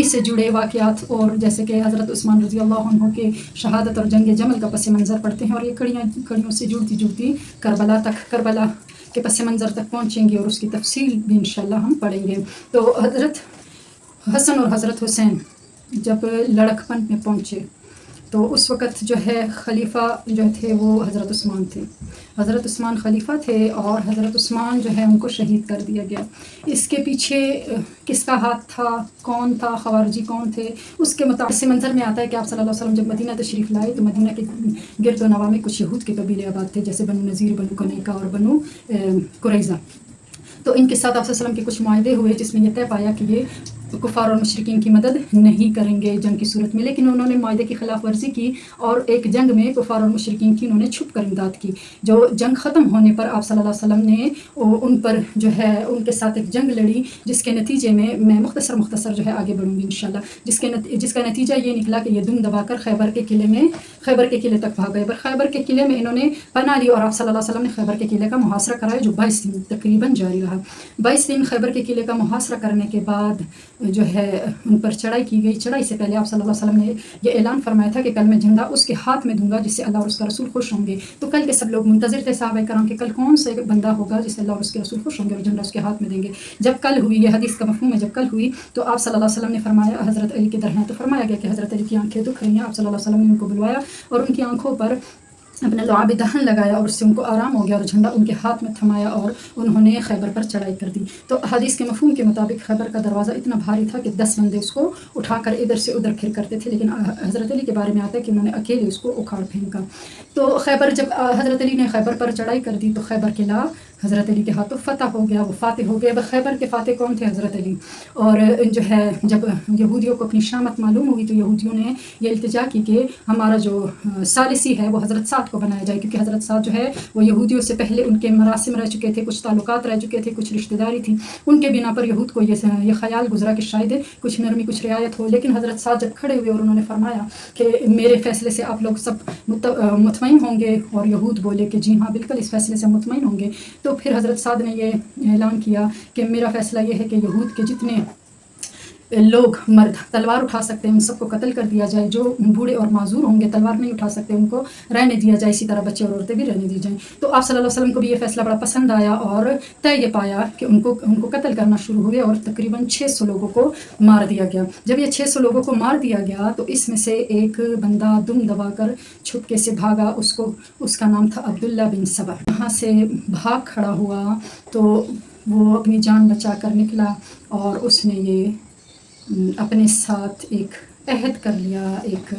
से जुड़े वाक़यात और जैसे कि हज़रत उस्मान रज़ी अल्लाह अन्हु के शहादत और जंग जमल का पस मंज़र पढ़ते हैं और ये कड़ियों से जुड़ती जुड़ती करबला के पस मंज़र तक पहुँचेंगे और उसकी तफसील भी इंशाअल्लाह हम पढ़ेंगे। तो हज़रत हसन और हज़रत हुसैन जब लड़कपन में पहुँचे तो उस वक़्त जो है खलीफ़ा जो थे वो हज़रत उस्मान थे। हज़रत उस्मान खलीफ़ा थे और हज़रत उस्मान जो है उनको शहीद कर दिया गया। इसके पीछे किसका हाथ था, कौन था, ख़वारिजी कौन थे, उसके मुताबिक से मंज़र में आता है कि आप सल्लल्लाहु अलैहि वसल्लम जब मदीना तशरीफ़ लाए तो मदीना के गिरद नवा में कुछ यहूद के कबीले आबाद थे, जैसे बनु नज़ीर, बनु कनैका और बनु कुरैज़ा। तो इनके साथ आप सल्लल्लाहु अलैहि वसल्लम के कुछ मुआहदे हुए जिसमें यह तय पाया कि ये कुफ़ार और मुशरिकीन की मदद नहीं करेंगे जंग की सूरत में, लेकिन उन्होंने मुआहदे की खिलाफ वर्जी की और एक जंग में कुफ़ार और मुशरिकीन की उन्होंने छुप कर इमदाद की। जो जंग ख़त्म होने पर आप सल्लल्लाहु अलैहि वसल्लम ने उन पर जो है उनके साथ एक जंग लड़ी, जिसके नतीजे में मैं मुख्तसर जो है आगे बढ़ूँगी इंशाअल्लाह, जिसका नतीजा ये निकला कि ये दुम दबाकर खैबर के किले तक भाग गए। पर खैबर के किले में इन्होंने पनाह ली और आप सल्लल्लाहु अलैहि वसल्लम ने खैबर के किले का मुहासरा कराया जो 22 दिन तकरीबन जारी रहा। 22 दिन खैबर के किले का मुहासरा करने के बाद जो है उन पर चढ़ाई की गई। चढ़ाई से पहले आप सल्लल्लाहु अलैहि वसल्लम ने यह ऐलान फरमाया था कि कल मैं झंडा उसके हाथ में दूंगा जिससे अल्लाह और उसका रसूल खुश होंगे। तो कल के सब लोग मुंतज़िर थे सहाबा कराम के कल कौन सा बंदा होगा जिससे अल्लाह और उसके रसूल खुश होंगे और झंडा उसके हाथ में देंगे। जब कल हुई, यह हदीस का मफ़हूम है, जब कल हुई तो आप सल्लल्लाहु अलैहि वसल्लम ने फरमाया हज़रत अली के दर हैं, तो फरमाया गया कि हज़रत अली की आंखें दुख रही हैं। आप सल्लल्लाहु अलैहि वसल्लम ने उनको बुलवाया और उनकी आंखों पर अपना लुआब दहन लगाया और उससे उनको आराम हो गया और झंडा उनके हाथ में थमाया और उन्होंने खैबर पर चढ़ाई कर दी। तो हदीस के मफ़हूम के मुताबिक खैबर का दरवाज़ा इतना भारी था कि 10 बंदे उसको उठाकर इधर से उधर फिर करते थे, लेकिन हज़रत अली के बारे में आता है कि उन्होंने अकेले उसको उखाड़ फेंका। तो खैबर जब हज़रत अली ने खैबर पर चढ़ाई कर दी तो खैबर किला हज़रत अली के हाथों फ़तह हो गया, वो फ़ातिह हो गए। खैबर के फ़ातिह कौन थे? हज़रत अली। और जो है जब यहूदियों को अपनी शामत मालूम हुई तो यहूदियों ने ये इल्तिजा की कि हमारा जो सालिसी है वो हज़रत साद को बनाया जाए, क्योंकि हज़रत साद जो है वो यहूदियों से पहले उनके मरासिम रह चुके थे, कुछ ताल्लुकात रह चुके थे, कुछ रिश्तेदारी थी। उनके बिना पर यहूद को ये ख़याल गुजरा कि शायद कुछ नरमी कुछ रियायत हो। लेकिन हज़रत साद जब खड़े हुए और उन्होंने फरमाया कि मेरे फ़ैसले से आप लोग सब मुतमईन होंगे, और यहूद बोले कि जी हाँ बिल्कुल इस फ़ैसले से मुतमईन होंगे, तो फिर हज़रत साद ने ये ऐलान किया कि मेरा फ़ैसला ये है कि यहूद के जितने लोग मर्द तलवार उठा सकते हैं उन सबको कत्ल कर दिया जाए, जो बूढ़े और माजूर होंगे तलवार नहीं उठा सकते उनको रहने दिया जाए, इसी तरह बच्चे और औरतें भी रहने दी जाएं। तो आप सल्लल्लाहु अलैहि वसल्लम को भी ये फ़ैसला बड़ा पसंद आया और तय ये पाया कि उनको कत्ल करना शुरू हुए और तकरीबन 600 लोगों को मार दिया गया। जब ये 600 लोगों को मार दिया गया तो इसमें से एक बंदा दुम दबाकर छुपके से भागा, उसका नाम था अब्दुल्ला बिन सबा। यहाँ से भाग खड़ा हुआ तो वो अपनी जान बचा कर निकला और उसने ये अपने साथ एक अहद कर लिया, एक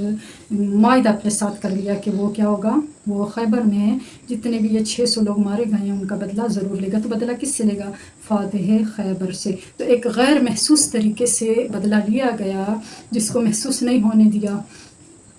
मायदा अपने साथ कर लिया कि वो क्या होगा, वो खैबर में जितने भी ये 600 लोग मारे गए हैं उनका बदला ज़रूर लेगा। तो बदला किससे लेगा? फ़ातिह खैबर से। तो एक गैर महसूस तरीके से बदला लिया गया जिसको महसूस नहीं होने दिया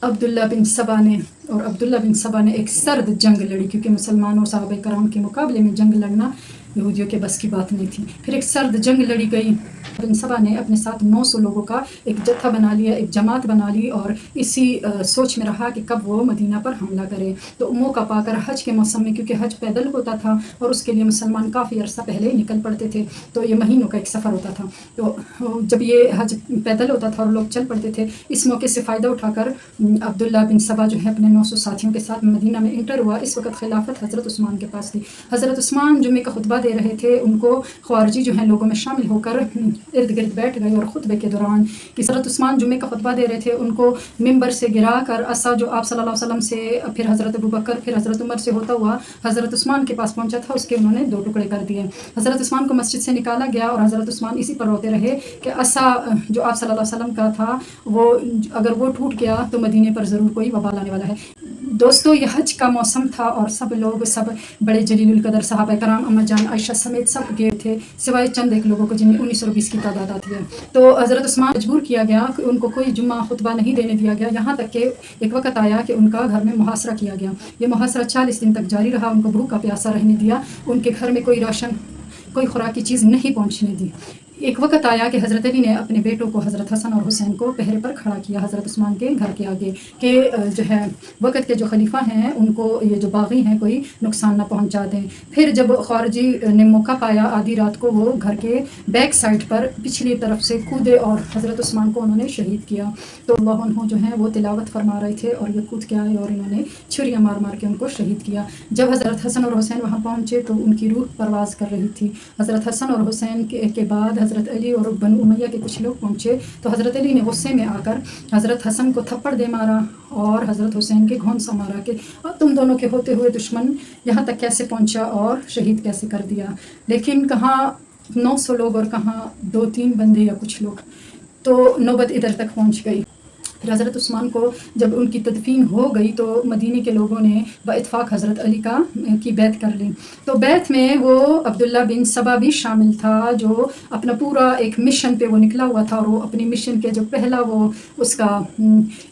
अब्दुल्ला बिन सबा ने। और अब्दुल्ला बिन सबा ने एक सर्द जंग लड़ी, क्योंकि मुसलमानों साहबे कराम के मुकाबले में जंग लड़ना यहूदियों के बस की बात नहीं थी। फिर एक सर्द जंग लड़ी गई। बिन सबा ने अपने साथ 900 लोगों का एक जत्था बना लिया, एक जमात बना ली और इसी सोच में रहा कि कब वो मदीना पर हमला करे। तो मौका पाकर हज के मौसम में, क्योंकि हज पैदल होता था और उसके लिए मुसलमान काफ़ी अरसा पहले ही निकल पड़ते थे, तो ये महीनों का एक सफ़र होता था। तो जब ये हज पैदल होता था और लोग चल पड़ते थे, इस मौके से फ़ायदा उठाकर अब्दुल्ला बिन सबा जो है अपने 900 साथियों के साथ मदीना में इंटर हुआ। इस वक्त खिलाफत हज़रत उस्मान के पास थी। हज़रत उस्मान जुमे का खुतबा दे रहे थे, उनको ख़वारिजी जो हैं लोगों में शामिल होकर इर्द गिर्द बैठ गए और ख़ुतबे के दौरान कि हज़रत उस्मान जुमे का खुतबा दे रहे थे, उनको मिंबर से गिरा कर असा जो आप सल्लल्लाहु अलैहि वसल्लम से, फिर हज़रत अबू बकर, फिर हज़रत उमर से होता हुआ हज़रत उस्मान के पास पहुंचा था, उसके उन्होंने 2 टुकड़े कर दिए। हज़रत उस्मान को मस्जिद से निकाला गया और हज़रत उस्मान इसी पर रोते रहे कि असा जो आप सल्लल्लाहु अलैहि वसल्लम का था वो अगर वो टूट गया तो मदीने पर ज़रूर कोई वबाल आने वाला है। दोस्तों, यह हज का मौसम था और सब लोग, सब बड़े जलीलुल कदर सहाबा कराम, अम्मा जान आयशा समेत सब गए थे, सिवाय चंद एक लोगों को जिनमें 19 और 20 की तादाद आती है। तो हज़रत उस्मान मजबूर किया गया कि उनको कोई जुम्मा खुतबा नहीं देने दिया गया, यहाँ तक कि एक वक्त आया कि उनका घर में मुहासरा किया गया। ये मुहासरा 40 दिन तक जारी रहा। उनको भूखा प्यासा रहने दिया, उनके घर में कोई राशन, कोई खुराकी चीज़ नहीं पहुँचने दी। ایک وقت آیا کہ حضرت علی نے اپنے بیٹوں کو حضرت حسن اور حسین کو پہرے پر کھڑا کیا حضرت عثمان کے گھر کے آگے کہ جو ہے وقت کے جو خلیفہ ہیں ان کو یہ جو باغی ہیں کوئی نقصان نہ پہنچا دیں. پھر جب خارجی نے موقع پایا آدھی رات کو وہ گھر کے بیک سائڈ پر پچھلی طرف سے کودے اور حضرت عثمان کو انہوں نے شہید کیا. تو اللہ عنہ جو ہیں وہ تلاوت فرما رہے تھے اور یہ کود کے آئے اور انہوں نے چھریاں مار مار کے ان کو شہید کیا. جب حضرت حسن اور حسین وہاں پہنچے تو ان کی روح پرواز کر رہی تھی. حضرت حسن اور حسین کے بعد حضرت علی اور بنو امیہ کے کچھ لوگ پہنچے تو حضرت علی نے غصے میں آ کر حضرت حسن کو تھپڑ دے مارا اور حضرت حسین کے گھونسا مارا کہ تم دونوں کے ہوتے ہوئے دشمن یہاں تک کیسے پہنچا اور شہید کیسے کر دیا. لیکن کہاں 900 لوگ اور کہاں 2-3 بندے یا کچھ لوگ. تو نوبت ادھر تک پہنچ گئی. پھر حضرت عثمان کو جب ان کی تدفین ہو گئی تو مدینے کے لوگوں نے باتفاق حضرت علی کی بیعت کر لی. تو بیعت میں وہ عبداللہ بن سبا بھی شامل تھا جو اپنا پورا ایک مشن پہ وہ نکلا ہوا تھا اور وہ اپنی مشن کے جو پہلا وہ اس کا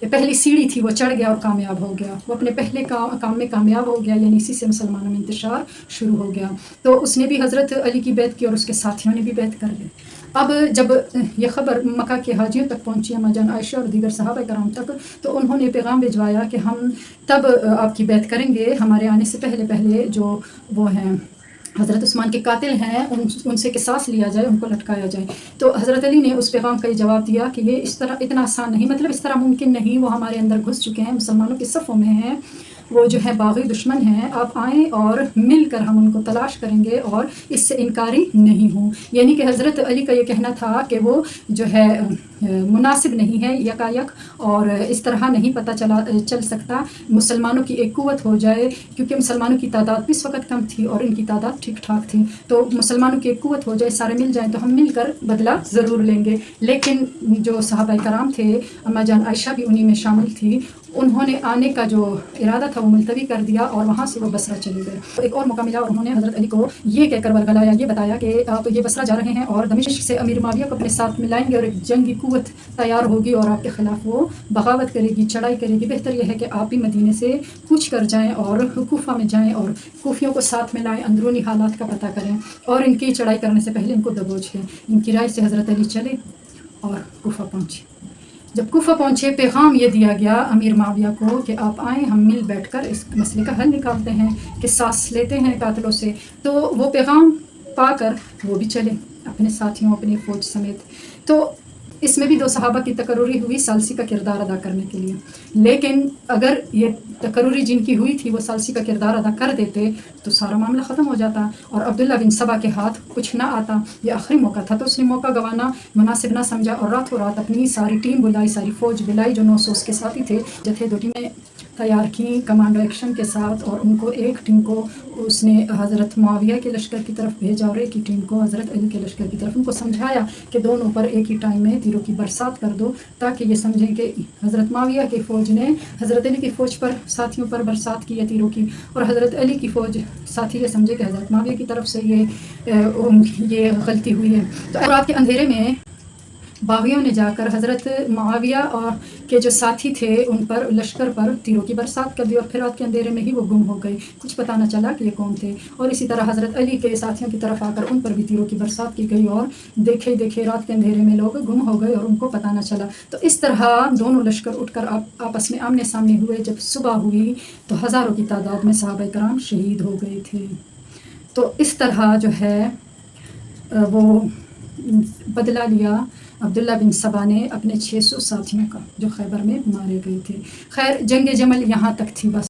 پہلی سیڑھی تھی وہ چڑھ گیا اور کامیاب ہو گیا. وہ اپنے پہلے کام میں کامیاب ہو گیا یعنی اسی سے مسلمانوں میں انتشار شروع ہو گیا. تو اس نے بھی حضرت علی کی بیعت کی اور اس کے ساتھیوں نے بھی بیعت کر لی. اب جب یہ خبر مکہ کے حاجیوں تک پہنچی اما جان عائشہ اور دیگر صحابہ کرام تک تو انہوں نے پیغام بھجوایا کہ ہم تب آپ کی بیعت کریں گے ہمارے آنے سے پہلے جو وہ ہیں حضرت عثمان کے قاتل ہیں ان سے قصاص لیا جائے ان کو لٹکایا جائے. تو حضرت علی نے اس پیغام کا یہ جواب دیا کہ یہ اس طرح اتنا آسان نہیں مطلب اس طرح ممکن نہیں. وہ ہمارے اندر گھس چکے ہیں مسلمانوں کے صفوں میں ہیں وہ جو ہے باغی دشمن ہیں. آپ آئیں اور مل کر ہم ان کو تلاش کریں گے اور اس سے انکاری نہیں ہوں. یعنی کہ حضرت علی کا یہ کہنا تھا کہ وہ جو ہے مناسب نہیں ہے یکایک اور اس طرح نہیں پتہ چل سکتا. مسلمانوں کی ایک قوت ہو جائے کیونکہ مسلمانوں کی تعداد بھی اس وقت کم تھی اور ان کی تعداد ٹھیک ٹھاک تھی. تو مسلمانوں کی ایک قوت ہو جائے سارے مل جائیں تو ہم مل کر بدلہ ضرور لیں گے. لیکن جو صحابہ کرام تھے اما جان عائشہ بھی انہی میں شامل تھی انہوں نے آنے کا جو ارادہ تھا وہ ملتوی کر دیا اور وہاں سے وہ بصرہ چلے گئے. ایک اور موقع ملا اور انہوں نے حضرت علی کو یہ کہہ کر ورگلایا یہ بتایا کہ آپ یہ بصرہ جا رہے ہیں اور دمشق سے امیر معاویہ کو اپنے ساتھ ملائیں گے اور ایک جنگی قوت تیار ہوگی اور آپ کے خلاف وہ بغاوت کرے گی چڑھائی کرے گی. بہتر یہ ہے کہ آپ بھی مدینے سے کوچ کر جائیں اور کوفہ میں جائیں اور کوفیوں کو ساتھ میں لائیں اندرونی حالات کا پتہ کریں اور ان کی چڑھائی کرنے سے پہلے ان کو دبوچ لیں. ان کی رائے سے حضرت علی چلے اور کوفہ پہنچے. جب کوفہ پہنچے پیغام یہ دیا گیا امیر معاویہ کو کہ آپ آئیں ہم مل بیٹھ کر اس مسئلے کا حل نکالتے ہیں قصاص لیتے ہیں قاتلوں سے. تو وہ پیغام پا کر وہ بھی چلے اپنے ساتھیوں اپنی فوج سمیت. تو اس میں بھی 2 صحابہ کی تقرری ہوئی ثالثی کا کردار ادا کرنے کے لیے. لیکن اگر یہ تقرری جن کی ہوئی تھی وہ ثالثی کا کردار ادا کر دیتے تو سارا معاملہ ختم ہو جاتا اور عبداللہ بن سبا کے ہاتھ کچھ نہ آتا. یہ آخری موقع تھا تو اس نے موقع گنوانا مناسب نہ سمجھا اور راتوں رات اپنی ساری ٹیم بلائی ساری فوج بلائی جو 900 اس کے ساتھی تھے جتھے 2 ٹیمیں تیار کیں کمانڈو ایکشن کے ساتھ اور ان کو ایک ٹیم کو اس نے حضرت معاویہ کے لشکر کی طرف بھیجا اور ایک ہی ٹیم کو حضرت علی کے لشکر کی طرف. ان کو سمجھایا کہ دونوں پر ایک ہی ٹائم میں تیروں کی برسات کر دو تاکہ یہ سمجھیں کہ حضرت معاویہ کی فوج نے حضرت علی کی فوج پر ساتھیوں پر برسات کی ہے تیروں کی اور حضرت علی کی فوج ساتھی یہ سمجھے کہ حضرت معاویہ کی طرف سے یہ غلطی ہوئی ہے. تو رات کے اندھیرے میں باغیوں نے جا کر حضرت معاویہ اور کے جو ساتھی تھے ان پر لشکر پر تیروں کی برسات کر دی اور پھر رات کے اندھیرے میں ہی وہ گم ہو گئے. کچھ پتہ نہ چلا کہ یہ کون تھے. اور اسی طرح حضرت علی کے ساتھیوں کی طرف آ کر ان پر بھی تیروں کی برسات کی گئی اور دیکھے رات کے اندھیرے میں لوگ گم ہو گئے اور ان کو پتہ نہ چلا. تو اس طرح دونوں لشکر اٹھ کر آپس میں آمنے سامنے ہوئے. جب صبح ہوئی تو ہزاروں کی تعداد میں صحابہ کرام شہید ہو گئے تھے. تو اس طرح جو ہے وہ بدلہ لیا عبداللہ بن سبا نے اپنے 600 ساتھیوں کا جو خیبر میں مارے گئے تھے. خیر جنگ جمل یہاں تک تھی بس.